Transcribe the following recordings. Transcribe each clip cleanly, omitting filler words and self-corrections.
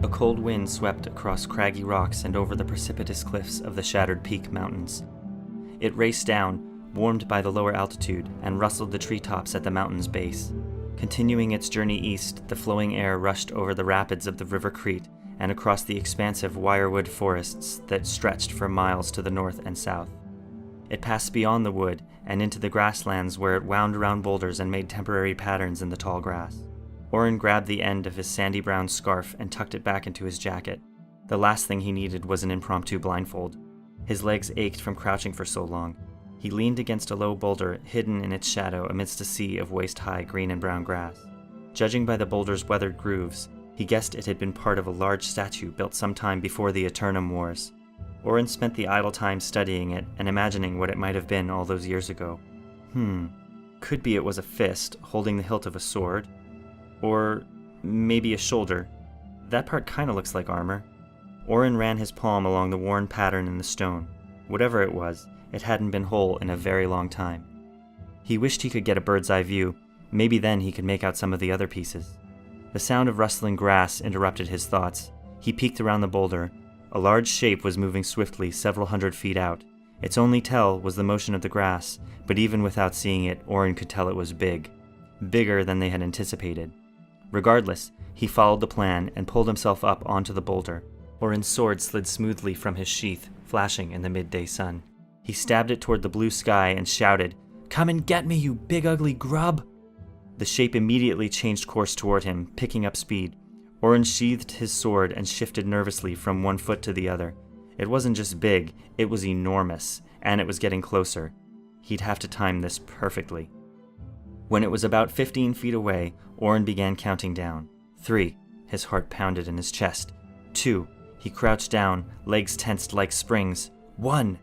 A cold wind swept across craggy rocks and over the precipitous cliffs of the Shattered Peak Mountains. It raced down, warmed by the lower altitude, and rustled the treetops at the mountain's base. Continuing its journey east, the flowing air rushed over the rapids of the River Crete and across the expansive wirewood forests that stretched for miles to the north and south. It passed beyond the wood and into the grasslands where it wound around boulders and made temporary patterns in the tall grass. Orin grabbed the end of his sandy brown scarf and tucked it back into his jacket. The last thing he needed was an impromptu blindfold. His legs ached from crouching for so long. He leaned against a low boulder, hidden in its shadow amidst a sea of waist-high green and brown grass. Judging by the boulder's weathered grooves, he guessed it had been part of a large statue built sometime before the Aeternum Wars. Orin spent the idle time studying it and imagining what it might have been all those years ago. Could be it was a fist holding the hilt of a sword. Or maybe a shoulder. That part kinda looks like armor. Orin ran his palm along the worn pattern in the stone. Whatever it was, it hadn't been whole in a very long time. He wished he could get a bird's eye view. Maybe then he could make out some of the other pieces. The sound of rustling grass interrupted his thoughts. He peeked around the boulder. A large shape was moving swiftly several hundred feet out. Its only tell was the motion of the grass, but even without seeing it, Orin could tell it was big. Bigger than they had anticipated. Regardless, he followed the plan and pulled himself up onto the boulder. Orin's sword slid smoothly from his sheath, flashing in the midday sun. He stabbed it toward the blue sky and shouted, "Come and get me, you big ugly grub!" The shape immediately changed course toward him, picking up speed. Orin sheathed his sword and shifted nervously from one foot to the other. It wasn't just big, it was enormous, and it was getting closer. He'd have to time this perfectly. When it was about 15 feet away, Orin began counting down. 3. His heart pounded in his chest. 2. He crouched down, legs tensed like springs. 1.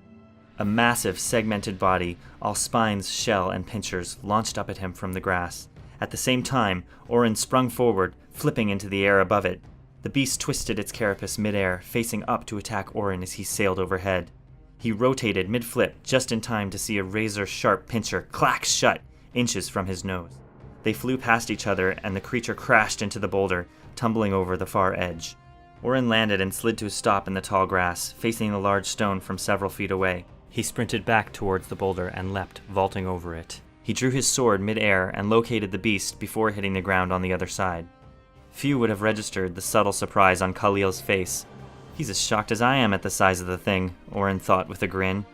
A massive, segmented body, all spines, shell, and pincers, launched up at him from the grass. At the same time, Orin sprung forward, flipping into the air above it. The beast twisted its carapace midair, facing up to attack Orin as he sailed overhead. He rotated mid-flip, just in time to see a razor-sharp pincher clack shut, inches from his nose. They flew past each other, and the creature crashed into the boulder, tumbling over the far edge. Orin landed and slid to a stop in the tall grass, facing a large stone from several feet away. He sprinted back towards the boulder and leapt, vaulting over it. He drew his sword mid-air and located the beast before hitting the ground on the other side. Few would have registered the subtle surprise on Khalil's face. "He's as shocked as I am at the size of the thing," Orin thought with a grin.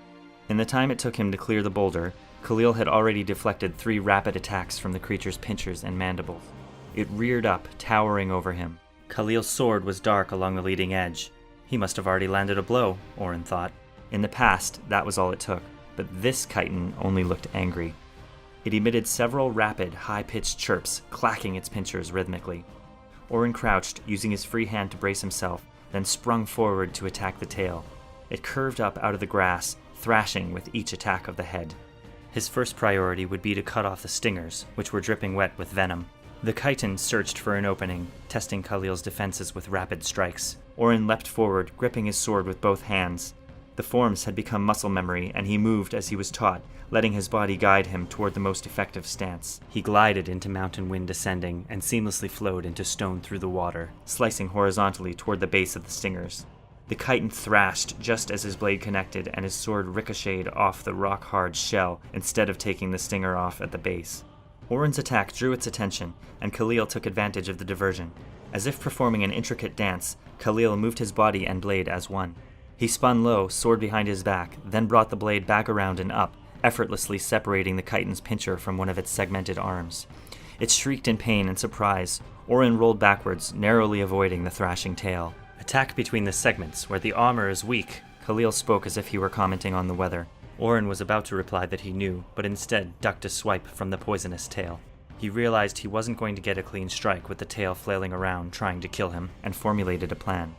In the time it took him to clear the boulder, Khalil had already deflected 3 rapid attacks from the creature's pinchers and mandibles. It reared up, towering over him. Khalil's sword was dark along the leading edge. He must have already landed a blow, Orin thought. In the past, that was all it took, but this chitin only looked angry. It emitted several rapid, high-pitched chirps, clacking its pinchers rhythmically. Orin crouched, using his free hand to brace himself, then sprung forward to attack the tail. It curved up out of the grass, thrashing with each attack of the head. His first priority would be to cut off the stingers, which were dripping wet with venom. The chitin searched for an opening, testing Khalil's defenses with rapid strikes. Orin leapt forward, gripping his sword with both hands. The forms had become muscle memory, and he moved as he was taught, letting his body guide him toward the most effective stance. He glided into mountain wind descending, and seamlessly flowed into stone through the water, slicing horizontally toward the base of the stingers. The chitin thrashed just as his blade connected, and his sword ricocheted off the rock-hard shell instead of taking the stinger off at the base. Orin's attack drew its attention, and Khalil took advantage of the diversion. As if performing an intricate dance, Khalil moved his body and blade as one. He spun low, sword behind his back, then brought the blade back around and up, effortlessly separating the chitin's pincher from one of its segmented arms. It shrieked in pain and surprise. Orin rolled backwards, narrowly avoiding the thrashing tail. "Attack between the segments, where the armor is weak," Khalil spoke as if he were commenting on the weather. Orin was about to reply that he knew, but instead ducked a swipe from the poisonous tail. He realized he wasn't going to get a clean strike with the tail flailing around trying to kill him, and formulated a plan.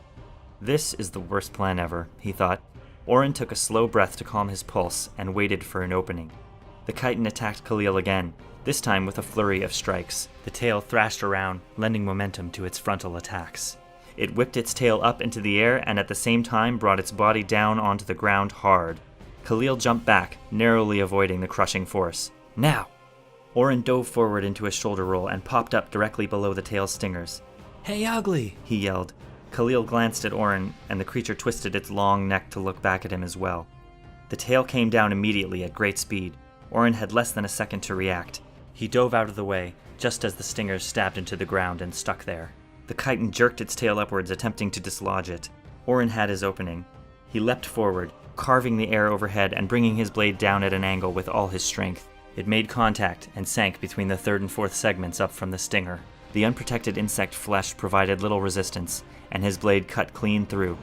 This is the worst plan ever, he thought. Orin took a slow breath to calm his pulse and waited for an opening. The chitin attacked Khalil again, this time with a flurry of strikes. The tail thrashed around, lending momentum to its frontal attacks. It whipped its tail up into the air and at the same time brought its body down onto the ground hard. Khalil jumped back, narrowly avoiding the crushing force. "Now!" Orin dove forward into a shoulder roll and popped up directly below the tail's stingers. "Hey, ugly!" he yelled. Khalil glanced at Orin, and the creature twisted its long neck to look back at him as well. The tail came down immediately at great speed. Orin had less than a second to react. He dove out of the way, just as the stingers stabbed into the ground and stuck there. The chitin jerked its tail upwards, attempting to dislodge it. Orin had his opening. He leapt forward, carving the air overhead and bringing his blade down at an angle with all his strength. It made contact and sank between the third and fourth segments up from the stinger. The unprotected insect flesh provided little resistance, and his blade cut clean through.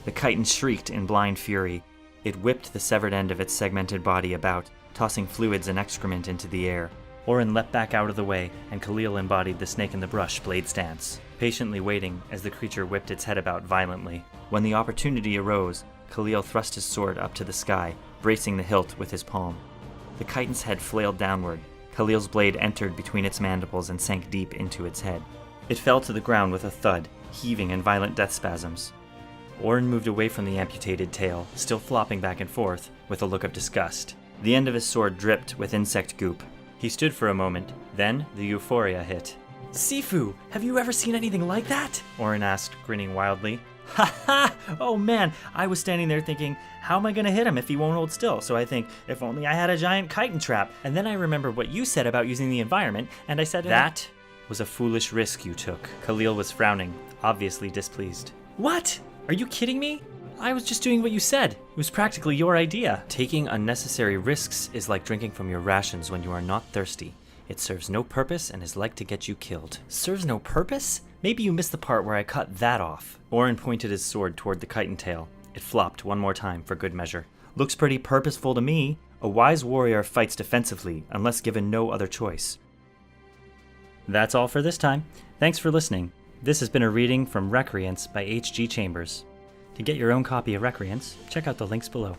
The chitin shrieked in blind fury. It whipped the severed end of its segmented body about, tossing fluids and excrement into the air. Orin leapt back out of the way, and Khalil embodied the snake in the brush blade stance, patiently waiting as the creature whipped its head about violently. When the opportunity arose, Khalil thrust his sword up to the sky, bracing the hilt with his palm. The chitin's head flailed downward. Khalil's blade entered between its mandibles and sank deep into its head. It fell to the ground with a thud, heaving in violent death spasms. Orin moved away from the amputated tail, still flopping back and forth, with a look of disgust. The end of his sword dripped with insect goop. He stood for a moment, then the euphoria hit. "Sifu, have you ever seen anything like that?" Orin asked, grinning wildly. "Ha ha! Oh man, I was standing there thinking, how am I gonna hit him if he won't hold still? So I think, if only I had a giant chitin trap. And then I remember what you said about using the environment, and I said that was a foolish risk you took." Khalil was frowning, obviously displeased. "What? Are you kidding me? I was just doing what you said. It was practically your idea." Taking unnecessary risks is like drinking from your rations when you are not thirsty. It serves no purpose and is like to get you killed. Serves no purpose? Maybe you missed the part where I cut that off. Orin pointed his sword toward the chitin tail. It flopped one more time for good measure. "Looks pretty purposeful to me. A wise warrior fights defensively unless given no other choice." That's all for this time. Thanks for listening. This has been a reading from Recreance by H.G. Chambers. To get your own copy of Recreance, check out the links below.